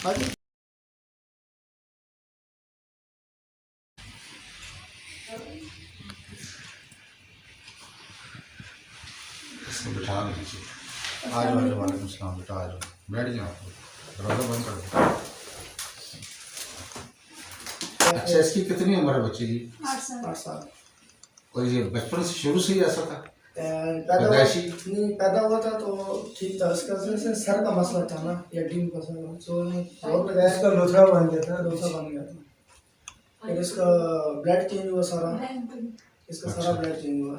इसको बिठा लीजिए। आज वालेकुम सलाम बेटा, आज बैठ जाओ, दरवाजा बंद कर दो। अच्छा, इसकी कितनी उम्र है बच्चे की? 8 साल। और ये बचपन से शुरू से ही ऐसा था? पैदा हुआ था तो ठीक था, उसका सर का मसला था ना, या टीम का सर, तो जोर लगाया, इसका लोथड़ा बन गया था, फिर इसका ब्लड चेंज हुआ सारा, इसका सारा ब्लड चेंज हुआ।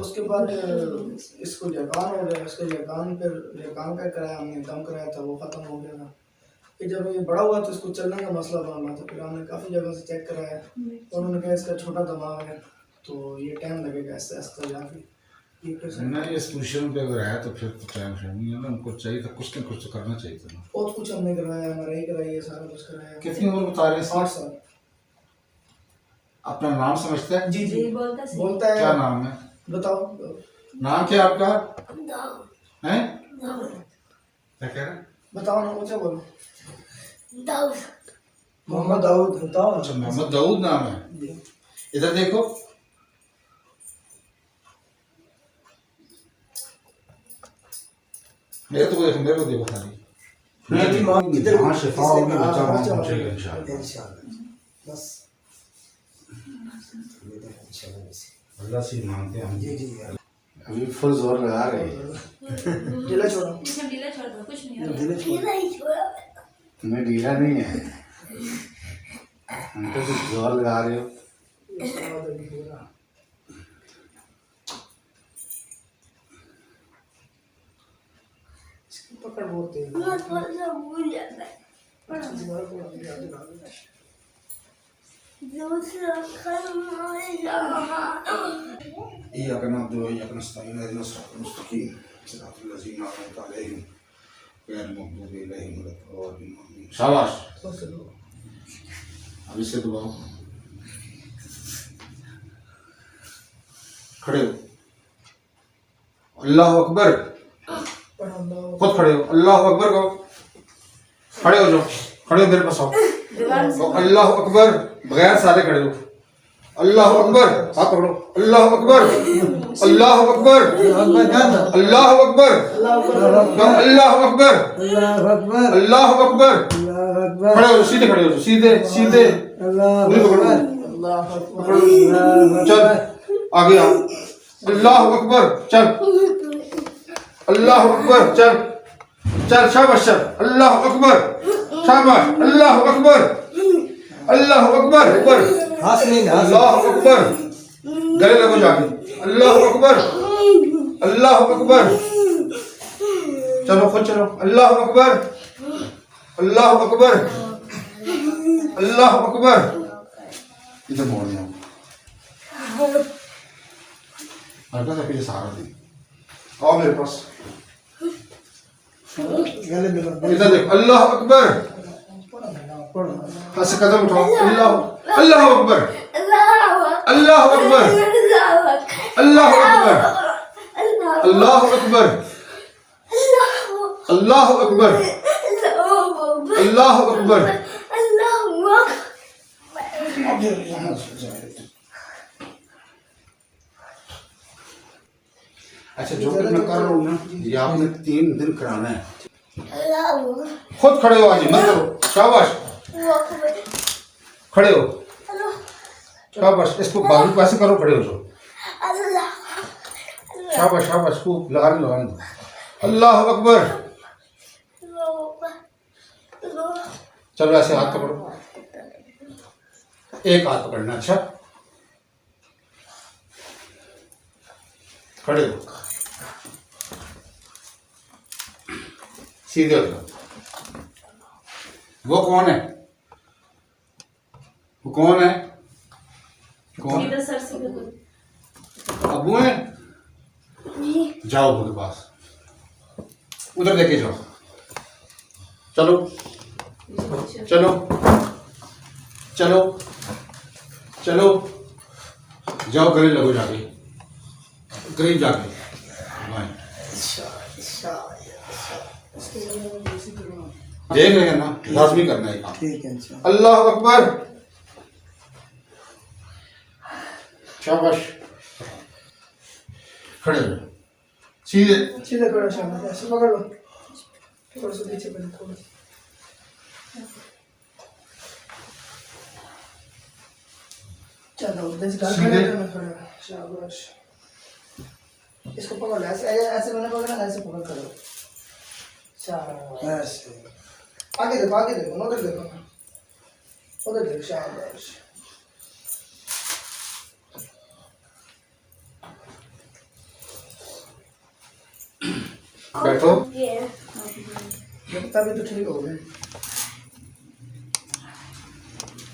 उसके बाद इसको जकान हो गया, उसके जकान का कराया हमने, दम कराया था, वो ख़त्म हो गया था। फिर जब ये बड़ा हुआ तो इसको चलने का मसला बन रहा था, फिर हमने काफ़ी जगह से चेक कराया, तो उन्होंने कहा इसका छोटा दिमाग है, तो ये टाइम लगेगा ऐसे ऐसे जाके। नहीं, इस पोजीशन पे अगर आया तो फिर तो टाइम नहीं है ना, उनको चाहिए था कुछ न कुछ तो करना चाहिए था ना। बहुत कुछ हमने करवाया, MRI कराई है, सारा कुछ कराया। कितनी उम्र बता रहे हैं? 8 साल। अपना नाम समझता है? जी बोलता है। क्या नाम है? बताओ नाम क्या आपका है? क्या कह रहे? बताओ ना, ऊंचा बोलो। दाऊद, मोहम्मद दाऊद बताओ। अच्छा, मोहम्मद दाऊद नाम है। इधर देखो, मेरे को देखो खाली। हाँ, शिफा होगी, बच्चा वहाँ पहुँचेगा इंशाअल्लाह। बस अल्लाह से मांगते हैं हम। जी अभी फुल जोर लगा रहे हैं। ढीला छोड़ो, कुछ नहीं तुम्हें ढीला नहीं है, हम तो कुछ जोर लगा रहे हो। पकड़ बोलते हैं। शाबाश, अभी से दुआओ। खड़े हो, अल्लाह अकबर, खुद खड़े हो, अल्लाह अकबर कहो। खड़े हो जाओ, खड़े हो, मेरे पास आओ। तो अल्लाह अकबर, बगैर सारे खड़े हो। अल्लाह अकबर, हाथ पकड़ो। अल्लाह अकबर, अल्लाह अकबर, अल्लाह अकबर, अल्लाह अकबर, अल्लाह अकबर। खड़े हो, सीधे खड़े हो, सीधे सीधे। चल आगे आ। अल्लाह अकबर, चल। अल्लाह अकबर, चल चल, शाबाश, चल। अल्लाह अकबर, शाबाश। अल्लाह अकबर, अल्लाह अकबर, अकबर। अल्लाह अकबर, गले लगो जाके। अल्लाह अकबर, अल्लाह अकबर। चलो खुद चलो। अल्लाह अकबर, अल्लाह अकबर, अल्लाह अकबर। इधर मोड़ जाओ, हल्का सा पीछे सहारा दे। आओ मेरे पास, इधर देखो। अल्लाह अकबर, ऐसे कदम उठाओ। अल्लाह, अल्लाह अकबर, अल्लाह अकबर, अल्लाह अकबर, अल्लाह अकबर, अल्लाह अकबर, अल्लाह अकबर। अच्छा, जो कुछ मैं कर रहा हूँ ना, ये आपने 3 दिन कराना है। खुद खड़े हो, आज मत करो। शाबाश, खड़े हो, शाबाश। इसको बाजू को ऐसे करो, खड़े हो जाओ। शाबाश शाबाश, खूब लगाने दो। अल्लाह अकबर। चलो ऐसे हाथ पकड़ो, एक हाथ पकड़ना। अच्छा, खड़े हो, सीधे हो जाओ। वो कौन है? वो कौन है? कौन? अबू है? जाओ अबू के पास, उधर लेके जाओ। चलो चलो चलो चलो, जाओ गले लगो जाके, करीब जाके। देख रहे हैं ना, लाजमी करना है काम। ठीक है इंशाल्लाह। अल्लाह अकबर, शाबाश, खड़े हो जाओ, सीधे। सीधे करो शाबाश, ऐसे पकड़ लो, थोड़ा सा पीछे करो, थोड़ा चलो देख गाल खड़े करना, खड़े शाबाश। इसको पकड़ लो, ऐसे ऐसे मैंने पकड़ा, ऐसे पकड़ करो, शाबाश। ऐसे आगे देखो, उधर देखो, शाबाश। बैठो। तभी तो ठीक हो गए।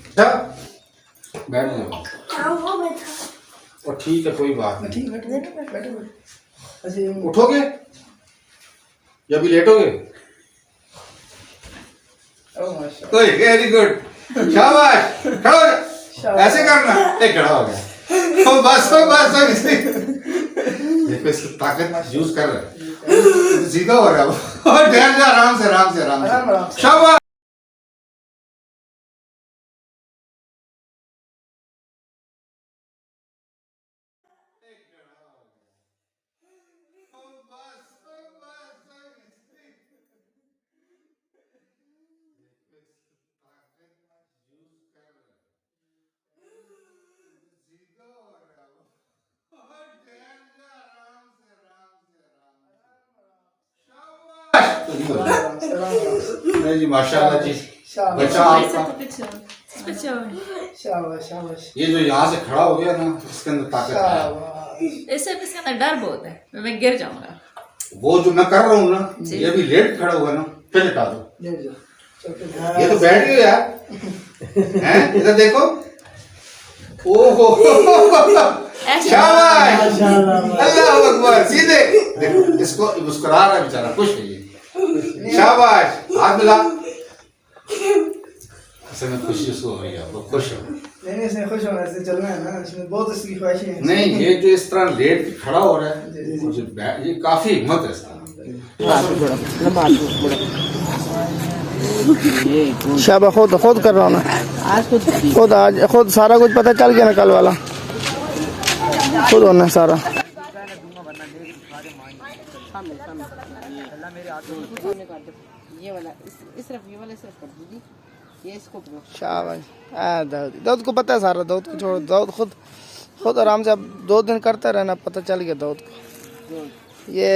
अच्छा, बैठ जाओ। और ठीक है, कोई बात नहीं। ठीक, बैठो। ऐसे उठोगे या भी लेटोगे? वेरी गुड, शाबाश, खड़ा हो जा। ऐसे करना, एक खड़ा हो गया। बस देखो इसकी ताकत यूज कर रहा है, सीधा हो रहा है। और ठहर जा, आराम से शाबाश। नहीं जी, माशाल्लाह जी, बच्चा आपका। शाबाश। ये जो यहाँ से खड़ा हो गया ना, इसके अंदर ताकत है। इससे इसके अंदर डर बहुत है, मैं गिर जाऊंगा। वो जो मैं कर रहा हूँ ना, ये भी लेट खड़ा हुआ ना, फिर हटा दो। ये तो बैठ गए यार, हैं? इधर देखो। ओहो, शाबाश, अल्लाह अकबर, सीधे देखो, इसको मुस्कुरा रहा है बेचारा, खुश है ये। शाबाश, हाथ मिला। असल में खुशी उसको हो रही है, वो खुश हो। नहीं इसमें खुश होना, ऐसे चलना है ना, इसमें बहुत इसकी ख्वाहिशें हैं। नहीं, ये जो इस तरह लेट के खड़ा हो रहा है, मुझे ये काफी हिम्मत है इसका। शाबा खुद कर रहा हूँ ना, खुद सारा कुछ पता चल गया ना, कल वाला खुद होना है सारा। ये वाला इस तरफ, ये वाला इस तरफ कर दीजिए, ये इसको पकड़ो। शाबाश। दाऊद को पता है सारा, दाऊद को छोड़ो, दाऊद खुद आराम से अब 2 दिन करता रहना, पता चल गया दाऊद को। ये